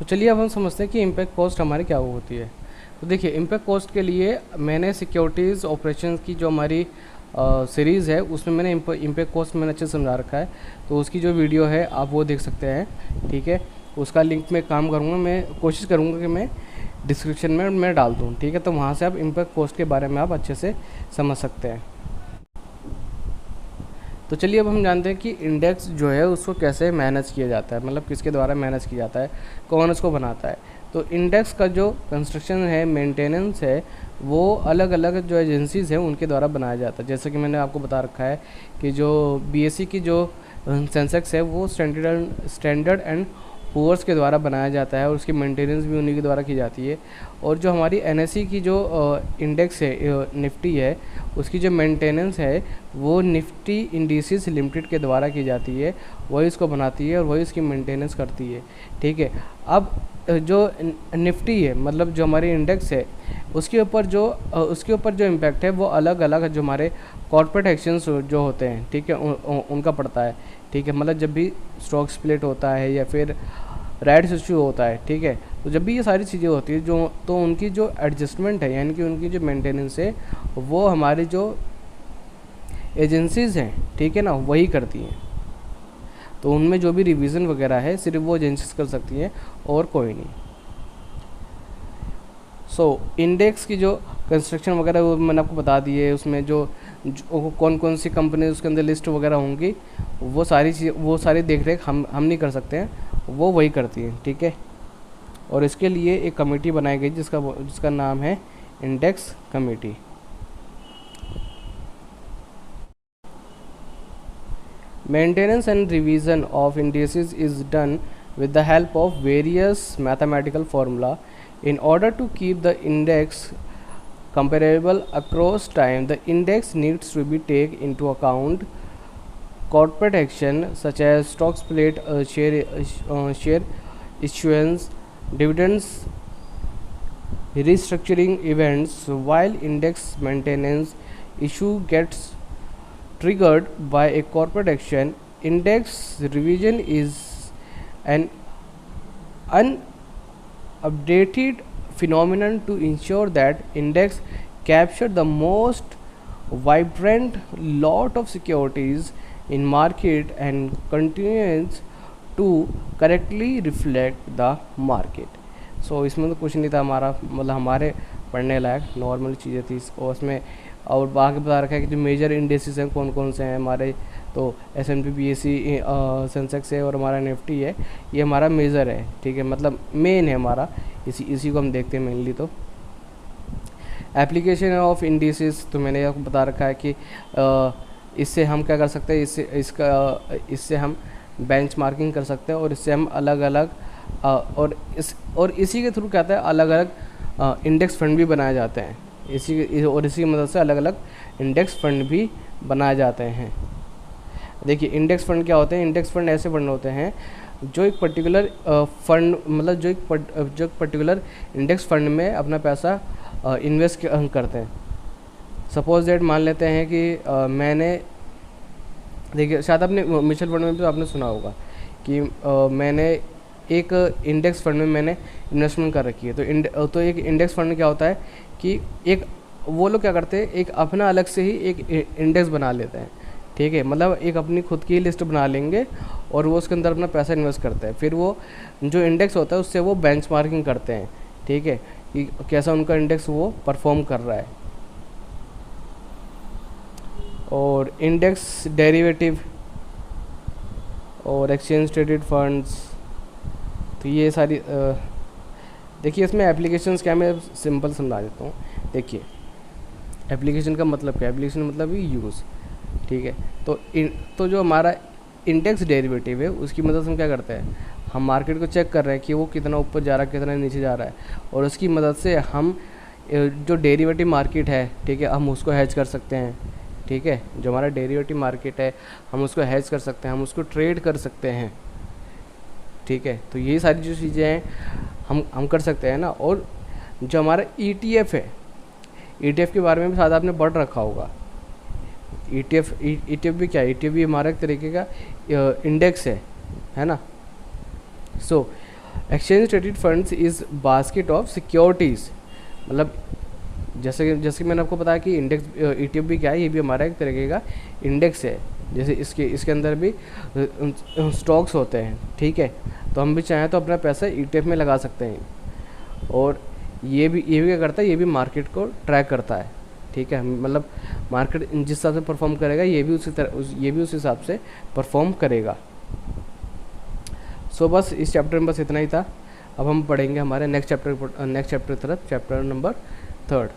तो चलिए अब हम समझते हैं कि इम्पैक्ट कॉस्ट हमारी क्या होती है। तो देखिए, इम्पैक्ट कॉस्ट के लिए मैंने सिक्योरिटीज़ ऑपरेशंस की जो हमारी सीरीज़ है उसमें मैंने इम्पैक्ट कॉस्ट मैंने अच्छे से समझा रखा है। तो उसकी जो वीडियो है आप वो देख सकते हैं, ठीक है। उसका लिंक मैं काम करूँगा, मैं कोशिश करूँगा कि मैं डिस्क्रिप्शन में मैं डाल दूँ, ठीक है। तो वहाँ से आप इम्पैक्ट कॉस्ट के बारे में आप अच्छे से समझ सकते हैं। तो चलिए अब हम जानते हैं कि इंडेक्स जो है उसको कैसे मैनेज किया जाता है, मतलब किसके द्वारा मैनेज किया जाता है, कौन उसको बनाता है। तो इंडेक्स का जो कंस्ट्रक्शन है, मेंटेनेंस है, वो अलग अलग जो एजेंसीज़ हैं उनके द्वारा बनाया जाता है। जैसे कि मैंने आपको बता रखा है कि जो बीएसई की जो सेंसेक्स है वो स्टैंडर्ड एंड पुअर्स के द्वारा बनाया जाता है और उसकी मेंटेनेंस भी उन्हीं के द्वारा की जाती है। और जो हमारी एनएसई की जो इंडेक्स है, निफ्टी है, उसकी जो मेंटेनेंस है वो निफ्टी इंडिसेस लिमिटेड के द्वारा की जाती है। वही इसको बनाती है और वही इसकी मेंटेनेंस करती है, ठीक है। अब जो निफ्टी है, मतलब जो हमारी इंडेक्स है, उसके ऊपर जो इम्पैक्ट है वो अलग अलग जो हमारे कॉर्पोरेट एक्शंस जो होते हैं, ठीक है, उनका पड़ता है, ठीक है। मतलब जब भी स्टॉक स्प्लिट होता है या फिर राइट्स इशू होता है, ठीक है, तो जब भी ये सारी चीज़ें होती है तो उनकी जो एडजस्टमेंट है, यानी कि उनकी जो मेंटेनेंस है, वो हमारी जो एजेंसीज़ हैं, ठीक है ना, वही करती हैं। तो उनमें जो भी रिवीजन वगैरह है सिर्फ वो एजेंसीज कर सकती हैं और कोई नहीं। इंडेक्स की जो कंस्ट्रक्शन वगैरह वो मैंने आपको बता दी है। उसमें जो कौन कौन सी कंपनी उसके अंदर लिस्ट वगैरह होंगी, वो सारी देख रेख हम नहीं कर सकते हैं, वो वही करती हैं, ठीक है। और इसके लिए एक कमेटी बनाई गई जिसका नाम है index committee. Maintenance and revision of indices is done with the help of various mathematical formula. In order to keep the index comparable across time, the index needs to be take into account corporate action such as stock split, share issuance, dividends, restructuring events. While index maintenance issue gets triggered by a corporate action, index revision is an unupdated phenomenon to ensure that index capture the most vibrant lot of securities in market and continues to correctly reflect the market. इसमें तो कुछ नहीं था हमारा, मतलब हमारे पढ़ने लायक normal चीज़ें थी और उसमें और बाकी बता रखा है कि जो मेजर इंडेक्सेस हैं कौन कौन से हैं हमारे। तो S&P BSE सेंसेक्स है और हमारा निफ्टी है, ये हमारा मेजर है, ठीक है, मतलब मेन है हमारा। इसी को हम देखते हैं मेनली। तो एप्लीकेशन ऑफ इंडिसेस, तो मैंने आपको बता रखा है कि इससे हम क्या कर सकते हैं, इससे हम बेंच मार्किंग कर सकते हैं और इससे हम अलग अलग और इसी के थ्रू क्या आता है, अलग अलग इंडेक्स फंड भी बनाए जाते हैं। इसी की मदद से अलग अलग इंडेक्स फंड भी बनाए जाते हैं। देखिए, इंडेक्स फंड क्या होते हैं। इंडेक्स फंड ऐसे फंड होते हैं जो एक पर्टिकुलर फंड, मतलब जो एक पर्टिकुलर इंडेक्स फंड में अपना पैसा इन्वेस्ट करते हैं। सपोज दैट मान लेते हैं कि मैंने, देखिए शायद आपने म्यूचुअल फंड में भी आपने सुना होगा कि मैंने एक इंडेक्स फंड में मैंने इन्वेस्टमेंट कर रखी है। तो एक इंडेक्स फंड क्या होता है कि एक वो लोग क्या करते हैं, एक अपना अलग से ही एक इंडेक्स बना लेते हैं, ठीक है। मतलब एक अपनी खुद की लिस्ट बना लेंगे और वो उसके अंदर अपना पैसा इन्वेस्ट करते हैं। फिर वो जो इंडेक्स होता है उससे वो बेंचमार्किंग करते हैं, ठीक है, कि कैसा उनका इंडेक्स वो परफॉर्म कर रहा है। और इंडेक्स डेरिवेटिव और एक्सचेंज ट्रेडेड फंड्स, तो ये सारी देखिए इसमें एप्लीकेशंस क्या, मैं सिंपल समझा देता हूँ। देखिए, एप्लीकेशन का मतलब क्या है, एप्लीकेशन मतलब ही यूज़, ठीक है। तो जो हमारा इंडेक्स डेरिवेटिव है उसकी मदद से हम क्या करते हैं, हम मार्केट को चेक कर रहे हैं कि वो कितना ऊपर जा रहा है, कितना नीचे जा रहा है, और उसकी मदद से हम जो डेरिवेटिव मार्केट है, ठीक है, हम उसको हैज कर सकते हैं, ठीक है। जो हमारा डेरिवेटिव मार्केट है हम उसको हैज कर सकते हैं, हम उसको ट्रेड कर सकते हैं, ठीक है। तो यही सारी जो चीज़ें हैं हम कर सकते हैं ना। और जो हमारा ETF है, ETF के बारे में भी शायद आपने पढ़ रखा होगा। ETF भी क्या है, ETF भी हमारा एक तरीके का इंडेक्स है ना। Exchange traded funds is basket of securities, मतलब जैसे कि मैंने आपको बताया कि इंडेक्स ETF भी क्या है, ये भी हमारा एक तरीके का इंडेक्स है। जैसे इसके अंदर भी स्टॉक्स होते हैं, ठीक है। तो हम भी चाहें तो अपना पैसा ETF में लगा सकते हैं। और ये भी क्या करता है, ये भी मार्केट को ट्रैक करता है, ठीक है। मतलब मार्केट जिस हिसाब से परफॉर्म करेगा, ये भी उस हिसाब से परफॉर्म करेगा। सो बस इस चैप्टर में बस इतना ही था। अब हम पढ़ेंगे हमारे नेक्स्ट चैप्टर तरफ, चैप्टर नंबर 3।